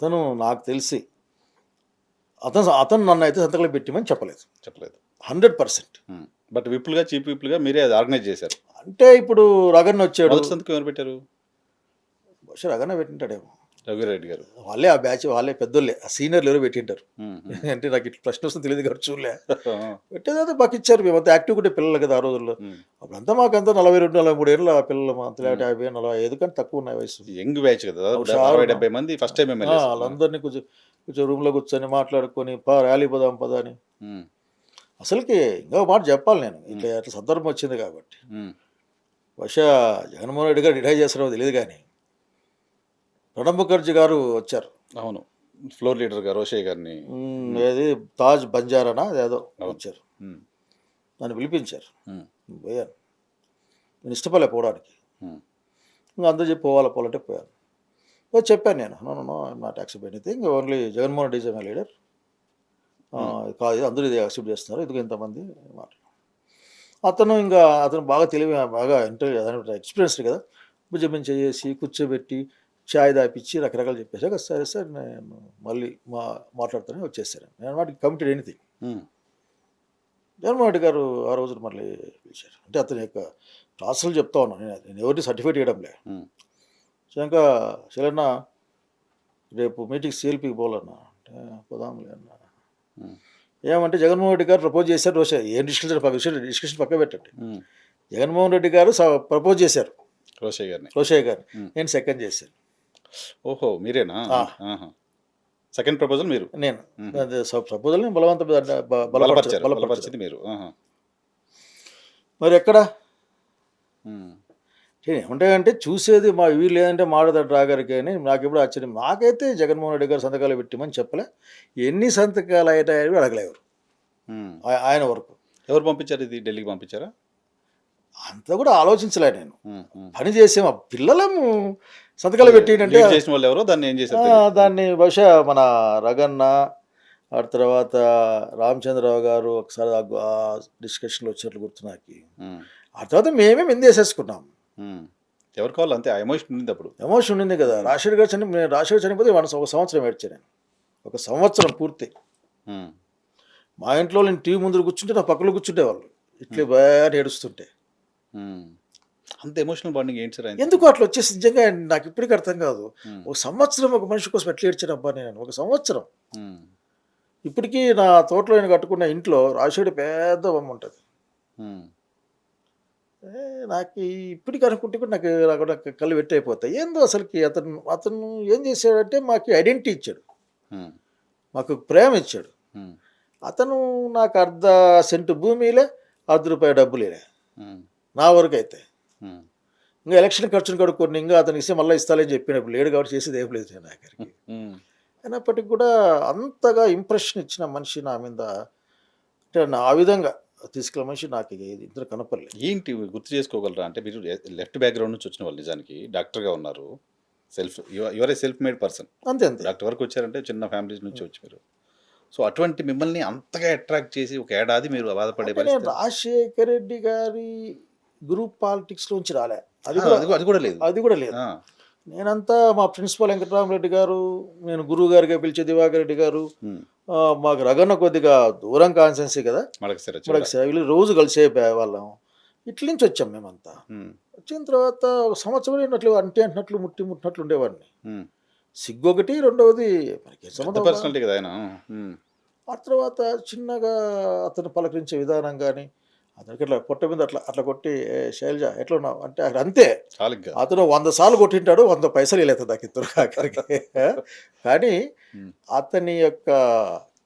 అతను నాకు తెలిసి అతను నన్ను అయితే సంతకాలు పెట్టమని చెప్పలేదు. చెప్పలేదు. 100%. బట్ విప్పులుగా, చీఫ్ విప్పులుగా మీరే అది ఆర్గనైజ్ చేశారు. అంటే ఇప్పుడు రగన్న వచ్చాడు. మొదటి సంతకం ఎవరు పెట్టారు? బహుశా రగన్న పెట్టింటాడేమో. రఘురెడ్డి గారు. వాళ్ళే ఆ బ్యాచ్, వాళ్ళే పెద్దోళ్ళే, ఆ సీనియర్లు ఎవరో పెట్టింటారు. ఉమ్, అంటే నాకు ఇట్లా ప్రశ్న వస్తుంది తెలియదు కాబట్టి చూడలే. ఉమ్. పెట్టేదైతే మాకు ఇచ్చారు. మేమంతా యాక్టివ్ ఉంటే పిల్లలు కదా ఆ రోజుల్లో. ఉమ్. అప్పుడంతా మాకంతా 42, 43 ఏళ్ళు ఆ పిల్లలు, అంత లేకపోతే 50, 45 కానీ తక్కువ ఉన్నాయి వయసు. యంగ్ బ్యాచ్ కదా, బహుశా 60-70 మంది ఫస్ట్ టైం ఎమ్మెల్యేస్. వాళ్ళందరినీ కొంచెం కొంచెం రూమ్లో కూర్చొని మాట్లాడుకొని ర్యాలీ పోదాం పదా అని. అసలుకి ఇంకో మాట చెప్పాలి నేను, ఇట్లా అట్లా సందర్భం వచ్చింది కాబట్టి. బహుశా జగన్మోహన్ రెడ్డి గారు రిటైర్ చేస్తారో తెలియదు కానీ ప్రణబ్ ముఖర్జీ గారు వచ్చారు. అవును, ఫ్లోర్ లీడర్ గారు రోషయ్య గారిని. ఏది తాజ్ బంజారానా ఏదో వచ్చారు. ఉమ్, నన్ను పిలిపించారు. ఉమ్, పోయాను. నేను ఇష్టపడలే పోవడానికి. ఉమ్, ఇంకా అందరూ చెప్పి పోవాలంటే పోయాను. చెప్పాను నేను, no not accept anything, only Jaganmohan Reddy is my leader. కాదు అందరూ ఇది యాక్సెప్ట్ చేస్తున్నారు, ఎందుకు ఇంతమంది మాట. అతను బాగా తెలివి, బాగా ఎక్స్పీరియన్స్డ్ కదా. భుజం చేసి కూర్చోబెట్టి చాయ్ దాపిచ్చి రకరకాలు చెప్పేసాక సరే సార్ నేను మళ్ళీ మాట్లాడుతానని వచ్చేసాను. నేను వాటికి కమిటెడ్ ఎనీథింగ్. జగన్మోహన్ రెడ్డి గారు ఆ రోజున మళ్ళీ పిలిచారు. అంటే అతని యొక్క క్లాసులు చెప్తా ఉన్నాను, నేను ఎవరిని సర్టిఫికేట్ ఇవ్వడంలే. ఇంకా శిలన్న రేపు మీటింగ్ సిఎల్పికి పోవాలన్నా అంటే పోదాంలే అన్నా. ఏమంటే జగన్మోహన్ రెడ్డి గారు ప్రపోజ్ చేశారు. ఏం డిస్కషన్ పక్క పెట్టండి. జగన్మోహన్ రెడ్డి గారు ప్రపోజ్ చేశారు రోషయ్య గారు, నేను సెకండ్ చేశాను. ఓహో, మీరేనా? సెకండ్ ప్రపోజల్ మీరు? నేను ప్రపోజల్ని బలపరిచింది మీరు. మరి ఎక్కడ ఏముంటాయంటే చూసేది మా వీళ్ళు లేదంటే మాడదాడు రాగారికి అని నాకు ఎప్పుడు ఆశ్చర్యం. నాకైతే జగన్మోహన్ రెడ్డి గారు సంతకాలు పెట్టమని చెప్పలే. ఎన్ని సంతకాలు అయ్యాయో అడగలేరు ఆయన వరకు. ఎవరు పంపించారు ఇది? ఢిల్లీకి పంపించారా? అంతా కూడా ఆలోచించలే నేను. పని చేసే మా పిల్లలము సంతకాలు పెట్టింటే చేసిన వాళ్ళు ఎవరో దాన్ని ఏం చేశారు? దాన్ని బహుశా మన రగన్న, ఆ తర్వాత రామచంద్రరావు గారు ఒకసారి ఆ డిస్కషన్లో వచ్చినట్లు గుర్తు నాకు. ఆ తర్వాత మేమే మిందేసేసుకున్నాం. ఎవరు కావాలి అంతే. ఎమోషన్ ఉంది, అప్పుడు ఎమోషన్ ఉండింది కదా. రాజశేఖర్ చనిపోతే ఒక సంవత్సరం ఏడ్చాను నేను. ఒక సంవత్సరం పూర్తి. మా ఇంట్లో నేను టీవీ ముందు కూర్చుంటే నా పక్కలో కూర్చుంటే వాళ్ళు ఇట్లే బాగా ఏడుస్తుంటే. అంత ఎమోషనల్ బాండింగ్ ఏంటి సార్? ఎందుకు అట్లా వచ్చేసి నిజంగా నాకు ఇప్పటికీ అర్థం కాదు. ఒక సంవత్సరం ఒక మనిషి కోసం ఎట్లా ఏడ్చాను అబ్బా నేను. ఒక సంవత్సరం. ఇప్పటికీ నా తోటలో నేను కట్టుకున్న ఇంట్లో రాజశేఖర్ పెద్ద బొమ్మ ఉంటుంది. నాకు ఇప్పటికీ అనుకుంటే కూడా నాకు కళ్ళు వెట్టి అయిపోతాయి. ఏందో అసలుకి అతను ఏం చేశాడంటే మాకు ఐడెంటిటీ ఇచ్చాడు, మాకు ప్రేమ ఇచ్చాడు. అతను నాకు $0.5 భూమిలే, ₹10 డబ్బులేలే నా వరకు అయితే. ఇంకా ఎలక్షన్ ఖర్చును కడుక్కొని ఇంకా అతనికి ఇస్తే మళ్ళీ ఇస్తాలని చెప్పినప్పుడు లేడు కాబట్టి చేసేది ఏం లేదు నేను ఆఖరికి. అయినప్పటికీ కూడా అంతగా ఇంప్రెషన్ ఇచ్చిన మనిషి నా మీద, అంటే ఆ విధంగా తీసుకెళ్ళ మనిషి నాకు ఇద్దరు కనపడలేదు. ఏంటి గుర్తు చేసుకోగలరా? అంటే మీరు లెఫ్ట్ బ్యాక్గ్రౌండ్ నుంచి వచ్చిన వాళ్ళు, నిజానికి డాక్టర్గా ఉన్నారు. Your a self made person. అంతే డాక్టర్ వరకు వచ్చారంటే చిన్న ఫ్యామిలీ నుంచి వచ్చి మీరు. సో అటువంటి మిమ్మల్ని అంతగా అట్రాక్ట్ చేసి ఒక ఏడాది మీరు బాధపడే పరిస్థితి. రాజశేఖర రెడ్డి గారి గ్రూప్ పాలిటిక్స్లోంచి రాలే. అది కూడా లేదు. నేనంతా మా ప్రిన్సిపల్ వెంకటరామరెడ్డి గారు, నేను గురువు గారిగా పిలిచే దివాకర్ రెడ్డి గారు, మాకు రగన్న కొద్దిగా దూరం కాన్సెన్సీ కదా, వీళ్ళు రోజు కలిసే వాళ్ళం. ఇట్ల నుంచి వచ్చాం మేమంతా. వచ్చిన తర్వాత ఒక సంవత్సరం అంటున్నట్లు ముట్టినట్లు ఉండేవాడిని. సిగ్గు ఒకటి, రెండవది పర్సనాలిటీ కదా ఆయన. ఆ తర్వాత చిన్నగా అతను పలకరించే విధానం కానీ, అతనికి ఇట్లా పొట్ట మీద అట్లా కొట్టి శైలజ ఎట్లా ఉన్నావు అంటే అక్కడ అంతే. అతను 100 సార్లు కొట్టింటాడు, 100 పైసలు వెళ్ళేది నాకు ఇద్దరు అక్కడికి. కానీ అతని యొక్క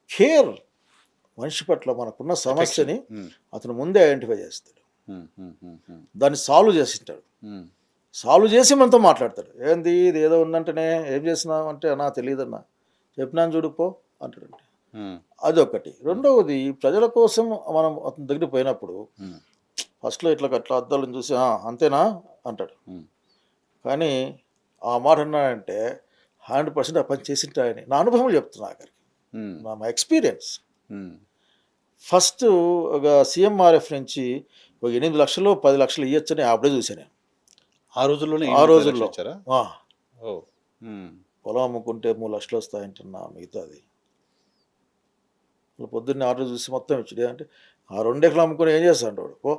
కేర్ మనిషి పట్ల, మనకున్న సమస్యని అతను ముందే ఐడెంటిఫై చేస్తాడు, దాన్ని సాల్వ్ చేసింటాడు. సాల్వ్ చేసి మనతో మాట్లాడతాడు. ఏంది ఇది ఏదో ఉందంటేనే ఏం చేసినావు అంటే నా తెలియదన్నా, చెప్పినాను చూడుపో అంటాడండి. అదొకటి. రెండవది, ప్రజల కోసం మనం అతని దగ్గర పోయినప్పుడు ఫస్ట్లో ఇట్లా అద్దాలను చూసి అంతేనా అంటాడు. కానీ ఆ మాట అన్నాడంటే 100% ఆ పని చేసింటాయని నా అనుభవం చెప్తున్నా అక్కడికి, మా ఎక్స్పీరియన్స్. ఫస్ట్ ఒక సీఎంఆర్ఎఫ్ నుంచి ఒక 8 లక్షలు 10 లక్షలు ఇవ్వచ్చని అప్పుడే చూసాను నేను. ఆ రోజుల్లో పొలం అమ్ముకుంటే 3 లక్షలు వస్తాయంటున్నా మిగతాది. పొద్దున్నే ఆర్డర్ చూసి మొత్తం ఇచ్చుడే అంటే ఆ 2 ఎకరాలు అమ్ముకొని ఏం చేస్తాడు వాడు పో.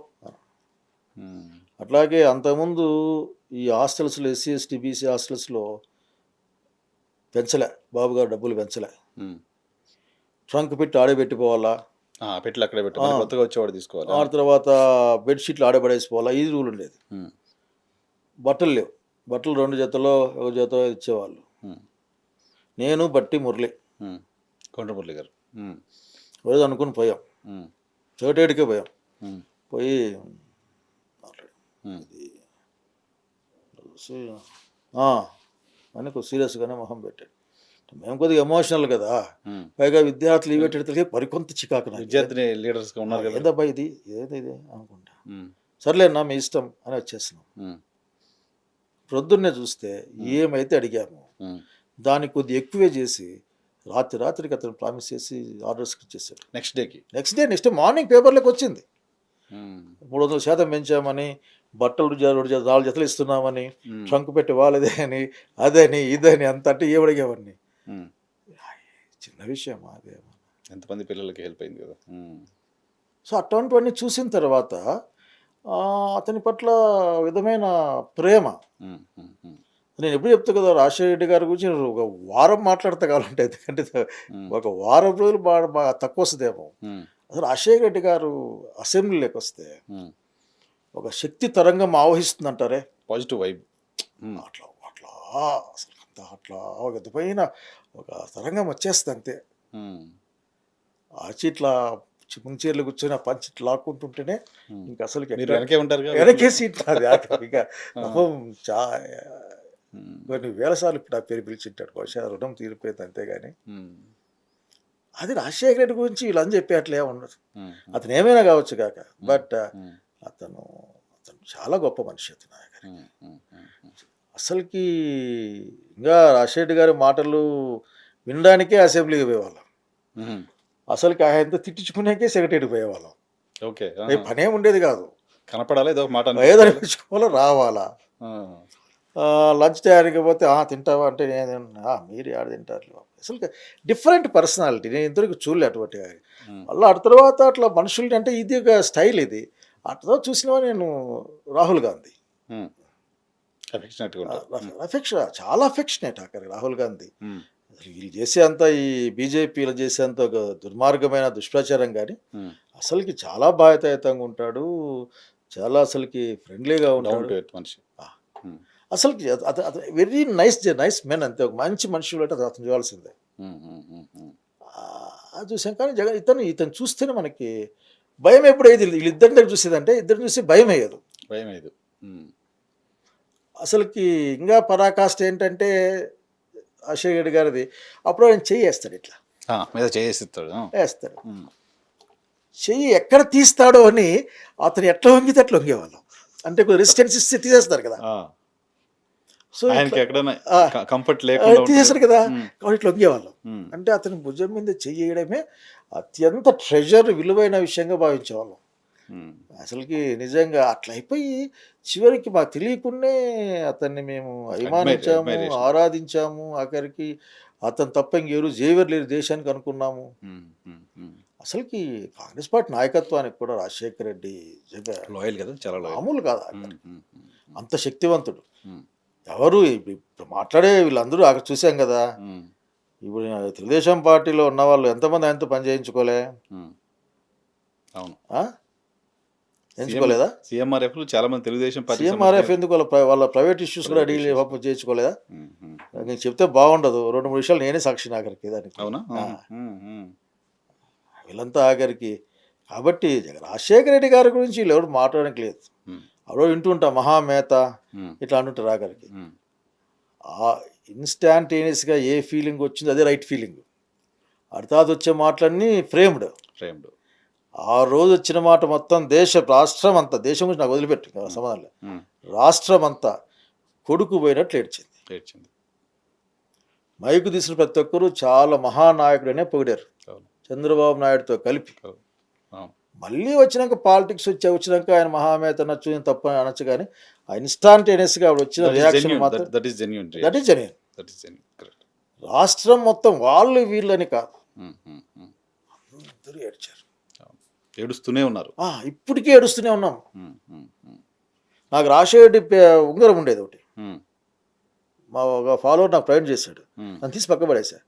అట్లాగే అంతకుముందు ఈ హాస్టల్స్లో ఎస్సీ ఎస్టీ బీసీ హాస్టల్స్లో పెంచలే, బాబు గారు డబ్బులు పెంచలే. ట్రంక్ పెట్టి ఆడబెట్టిపోవాలా, పెట్టి అక్కడే పెట్టి కొత్తగా వచ్చేవాడు తీసుకోవాలి. ఆ తర్వాత బెడ్షీట్లు ఆడబడేసిపోవాలా, ఇది రూల్ ఉండేది. బట్టలు లేవు, బట్టలు 2 జతలో 1 జత ఇచ్చేవాళ్ళు. నేను బట్టి మురళి కొండ మురళి గారు రోజు అనుకుని పోయాం, చోటేడికే పోయాం. పోయి అని కొద్దిగా సీరియస్గానే మొహం పెట్టాడు. మేము కొద్దిగా ఎమోషనల్ కదా, పైగా విద్యార్థులు ఈ పెట్టేటికి మరికొంత చికాకు. విద్యార్థి లీడర్స్గా ఉన్నారు కదా, ఏదబ్బా ఇది ఏది అనుకుంటా. సర్లేనా మీ ఇష్టం అని వచ్చేసినాం. ప్రొద్దున్నే చూస్తే ఏమైతే అడిగాము దానికి కొద్దిగా ఎక్కువే చేసి రాత్రికి అతను ప్రామిస్ చేసి ఆర్డర్స్ ఇచ్చేసాడు. నెక్స్ట్ మార్నింగ్ పేపర్లోకి వచ్చింది 300% పెంచామని, బట్టలు 4 జతలు ఇస్తున్నామని, ట్రంక్ పెట్టి వాళ్ళదే అని, అదని ఇదని అంత అంటే ఏమడిగేవాడిని. చిన్న విషయం అదే, ఎంతమంది పిల్లలకి హెల్ప్ అయింది కదా. సో అటువంటివన్నీ చూసిన తర్వాత అతని పట్ల విధమైన ప్రేమ. నేను ఎప్పుడు చెప్తా కదా, రాజశేఖర రెడ్డి గారి గురించి ఒక వారం మాట్లాడతా కావాలంటే, ఎందుకంటే ఒక వారం రోజులు బాగా తక్కువ వస్తుందేమో. అసలు రాజశేఖర రెడ్డి గారు అసెంబ్లీలోకి వస్తే ఒక శక్తి తరంగం ఆవహిస్తుందంటారే, పాజిటివ్ వైబ్. అట్లా అసలు అట్లా ఒక ఎదుపైన ఒక తరంగం వచ్చేస్తుంది అంతే. ఇట్లా ముంచేర్లు కూర్చొని ఆ పంచి లాక్కుంటుంటేనే ఇంకా అసలు వెనకే సీట్ అది. ఇక కొన్ని వేల సార్లు ఇప్పుడు ఆ పేరు పిలిచింటాడు, బహుశా రుణం తీరిపోయింది అంతేగాని. అది రాజశేఖర రెడ్డి గురించి వీళ్ళని చెప్పేట్లే ఉండదు. అతను ఏమైనా కావచ్చు కాక, బట్ అతను చాలా గొప్ప మనిషి అతను. అసలుకి ఇంకా రాజశేఖర రెడ్డి గారి మాటలు వినడానికే అసెంబ్లీకి పోయేవాళ్ళం. అసలుకి ఆయనతో తిట్టించుకునేకే సెక్రటరీకి పోయేవాళ్ళం. పనేం ఉండేది కాదు, కనపడాలి ఏదో మాట, ఏదో అనిపించుకోవాలో రావాలా. లంచ్ టైంకి పోతే తింటావా అంటే నేను మీరు ఆడ తింటారు. అసలు డిఫరెంట్ పర్సనాలిటీ, నేను ఇంతవరకు చూడలే అటువంటి. మళ్ళీ అటు తర్వాత అట్లా మనుషులు అంటే ఇది ఒక స్టైల్. ఇది అట్లా చూసినవా నేను రాహుల్ గాంధీ చాలా అఫెక్షనేట్ అక్కడికి రాహుల్ గాంధీ. వీళ్ళు చేసే అంత ఈ బీజేపీలో చేసేంత ఒక దుర్మార్గమైన దుష్ప్రచారం కానీ అసలుకి చాలా బాధ్యతాయుతంగా ఉంటాడు, చాలా అసలుకి ఫ్రెండ్లీగా ఉంటాడు మనిషి. అసలుకి వెరీ నైస్ మెన్ అంతే. ఒక మంచి మనుషులు అంటే అతను చూడాల్సిందే. అది చూసాం. కానీ ఇతను చూస్తేనే మనకి భయం ఎప్పుడు అయ్యేది. వీళ్ళిద్దరి దగ్గర చూసేదంటే ఇద్దరు చూసి భయం అయ్యేది. అసలుకి ఇంకా పరాకాష్ట ఏంటంటే రాజశేఖర రెడ్డి గారిది, అప్పుడు ఆయన చెయ్యి వేస్తాడు, ఇట్లా వేస్తాడు. చెయ్యి ఎక్కడ తీస్తాడో అని అతను ఎట్లా వంగితే అట్లా వంగేవాళ్ళం. అంటే కొద్దిగా రెసిస్టెన్స్ ఇస్తే తీసేస్తారు కదా, సో కంఫర్ట్ తీసేస్తారు కదా, కాబట్టి ఇట్లా వంగేవాళ్ళం. అంటే అతని భుజం మీద చెయ్యడమే అత్యంత ట్రెజర్, విలువైన విషయంగా భావించేవాళ్ళం. అసలుకి నిజంగా అట్లా అయిపోయి చివరికి మాకు తెలియకుండానే అతన్ని మేము అభిమానించాము, ఆరాధించాము. ఆఖరికి అతను తప్ప ఇంకెవరు జేవర్ లేరు దేశానికి అనుకున్నాము. అసలుకి కాంగ్రెస్ పార్టీ నాయకత్వానికి కూడా రాజశేఖర రెడ్డి లాయల్ కదా, చాలా మామూలు కాదు, అంత శక్తివంతుడు. ఎవరు ఇప్పుడు మాట్లాడే వీళ్ళందరూ అక్కడ చూసాం కదా. ఇప్పుడు తెలుగుదేశం పార్టీలో ఉన్న వాళ్ళు ఎంతమంది ఆయనతో పని చేయించుకోలే? అవును, ఎంచుకోలేదా? సీఎంఆర్ఎఫ్ చాలా మంది తెలుగుదేశం పార్టీ సీఎంఆర్ఎఫ్ ఎందుకు వాళ్ళ ప్రైవేట్ ఇష్యూస్ కూడా అడిగి చేయించుకోలేదా? నేను చెప్తే బాగుండదు, 2-3 విషయాలు నేనే సాక్షి ఆఖరికి దానికి. అవునా? వీళ్ళంతా ఆఖరికి. కాబట్టి రాజశేఖర రెడ్డి గారి గురించి వీళ్ళు ఎవరు మాట్లాడడానికి లేదు. అప్పుడు వింటుంటా మహామేత ఇట్లా అంటుంటారు ఆఖరికి. ఇన్స్టాంటేనియస్గా ఏ ఫీలింగ్ వచ్చిందో అదే రైట్ ఫీలింగ్. అర్థాత్ వచ్చే మాటలన్నీ ఫ్రేమ్డ్. ఆ రోజు వచ్చిన మాట మొత్తం రాష్ట్రం అంతా, దేశం గురించి నాకు వదిలిపెట్టు సంబంధం లేదు, రాష్ట్రం అంతా కొడుకు పోయినట్లు ఏడ్చింది. మైకు తీసిన ప్రతి ఒక్కరూ చాలా మహానాయకుడనే పొగిడారు, చంద్రబాబు నాయుడుతో కలిపి. మళ్ళీ వచ్చినాక పాలిటిక్స్ వచ్చినాక ఆయన మహామేత అనొచ్చు, తప్ప అనొచ్చు, కానీ ఆ ఇన్స్టాంటేనియస్గా వచ్చిన రియాక్షన్ మాత్రం దట్ ఈస్ జెన్యూన్. రాష్ట్రం మొత్తం వాళ్ళు వీళ్ళని కాదు, ఉమ్, ఉమ్, ఉమ్. అందరూ ఏడ్చారు. ఏడుస్తూనే ఉన్నారు. ఇప్పటికీ ఏడుస్తూనే ఉన్నాం. ఉమ్, ఉమ్, ఉమ్, నాకు రాజశేఖర్ ఉంగరం ఉండేది ఒకటి, ఉమ్, మా ఒక ఫాలోవర్ నాకు ప్రయాణం చేశాడు, ఉమ్, నన్ను తీసి పక్క పడేసా.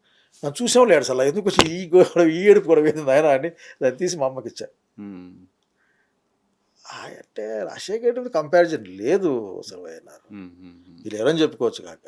నన్ను చూసేవాళ్ళు ఏడు అసలు ఎందుకు వచ్చి ఈ గొడవ ఈ ఏడుపు గొడవ ఏంది ఆయన అని దాన్ని తీసి మా అమ్మకి ఇచ్చా. ఉమ్, అంటే రాజశేఖర్ కంపారిజన్ లేదు అసలు ఆయన. ఉమ్, ఉమ్, ఉమ్. వీళ్ళు ఎవరని చెప్పుకోవచ్చు కాక,